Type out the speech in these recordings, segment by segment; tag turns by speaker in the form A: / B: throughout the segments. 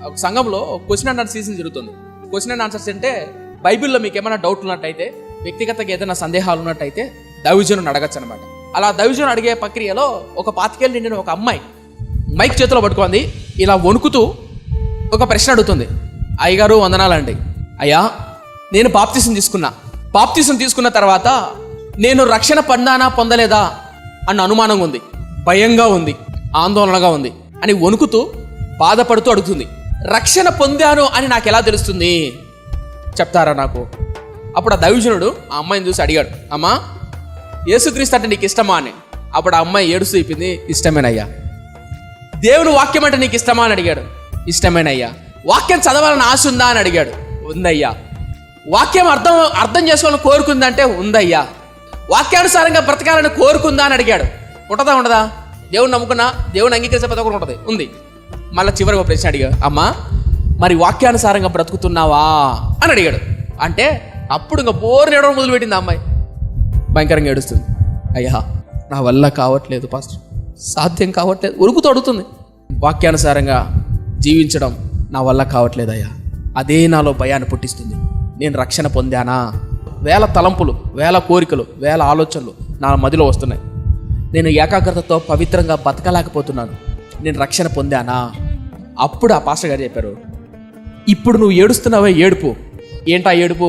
A: ఒక సంఘంలో question and answer season జరుగుతుంది. క్వశ్చన్ అండ్ ఆన్సర్స్ అంటే బైబిల్లో మీకు ఏమైనా డౌట్ ఉన్నట్టయితే, వ్యక్తిగతంగా ఏదైనా సందేహాలు ఉన్నట్టయితే దైవజనుని అడగచ్చు అనమాట. అలా దైవజనుని అడిగే ప్రక్రియలో ఒక 25 ఏళ్ళు నిండిన ఒక అమ్మాయి మైక్ చేతిలో పట్టుకుంది, ఇలా వణుకుతూ ఒక ప్రశ్న అడుగుతుంది. అయ్యగారు వందనాలండి. అయ్యా, నేను బాప్తిసం తీసుకున్న తర్వాత నేను రక్షణ పొందానా పొందలేదా అన్న అనుమానంగా ఉంది, భయంగా ఉంది, ఆందోళనగా ఉంది అని వణుకుతూ బాధపడుతూ అడుగుతుంది. రక్షణ పొందాను అని నాకు ఎలా తెలుస్తుంది చెప్తారా నాకు? అప్పుడు ఆ దైవజనుడు ఆ అమ్మాయిని చూసి అడిగాడు, అమ్మా యేసుక్రీస్తు అంటే నీకు ఇష్టమా అని. అప్పుడు ఆ అమ్మాయి ఏడుస్తూ చెప్పింది, ఇష్టమేనయ్యా. దేవుని వాక్యం అంటే నీకు ఇష్టమా అని అడిగాడు, ఇష్టమేనయ్యా. వాక్యం చదవాలని ఆశ ఉందా అని అడిగాడు, ఉందయ్యా. వాక్యం అర్థం చేసుకోవాలని కోరుకుందంటే ఉందయ్యా. వాక్యానుసారంగా బ్రతకాలని కోరుకుందా అని అడిగాడు. ఉండదా? దేవుని నమ్ముకున్నా, దేవుని అంగీకరించే ప్రతి ఒక్కరు ఉంటుంది, ఉంది. మళ్ళీ చివరికి ఒక ప్రశ్న అడిగాడు, అమ్మా మరి వాక్యానుసారంగా బ్రతుకుతున్నావా అని అడిగాడు. అంటే అప్పుడు ఇంకా బోర్ని ఏడవడం మొదలుపెట్టింది ఆ అమ్మాయి, భయంకరంగా ఏడుస్తుంది. అయ్యా నా వల్ల కావట్లేదు పాస్టర్, సాధ్యం కావట్లేదు, ఉరుకుతూ అడుగుతుంది. వాక్యానుసారంగా జీవించడం నా వల్ల కావట్లేదు అయ్యా, అదే నాలో భయాన్ని పుట్టిస్తుంది. నేను రక్షణ పొందానా? వేల తలంపులు, వేల కోరికలు, వేల ఆలోచనలు నా మదిలో వస్తున్నాయి. నేను ఏకాగ్రతతో పవిత్రంగా బతకలేకపోతున్నాను. నేను రక్షణ పొందానా? అప్పుడు ఆ పాస్టర్ గారు చెప్పారు, ఇప్పుడు నువ్వు ఏడుస్తున్నావే ఏడుపు, ఏంటా ఏడుపు?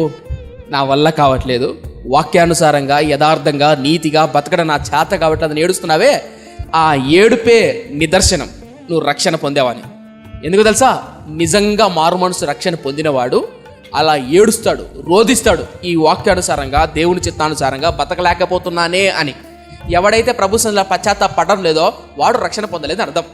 A: నా వల్ల కావట్లేదు, వాక్యానుసారంగా యథార్థంగా నీతిగా బతకడం నా చేత కావట్లేదు అని ఏడుస్తున్నావే, ఆ ఏడుపే నిదర్శనం నువ్వు రక్షణ పొందావని. ఎందుకు తెలుసా? నిజంగా మారు మనసు రక్షణ పొందినవాడు అలా ఏడుస్తాడు, రోధిస్తాడు, ఈ వాక్యానుసారంగా దేవుని చిత్తానుసారంగా బతకలేకపోతున్నానే అని. ఎవడైతే ప్రభు సన్నిధిలో పశ్చాత్తాపడడం లేదో వాడు రక్షణ పొందలేదని అర్థం.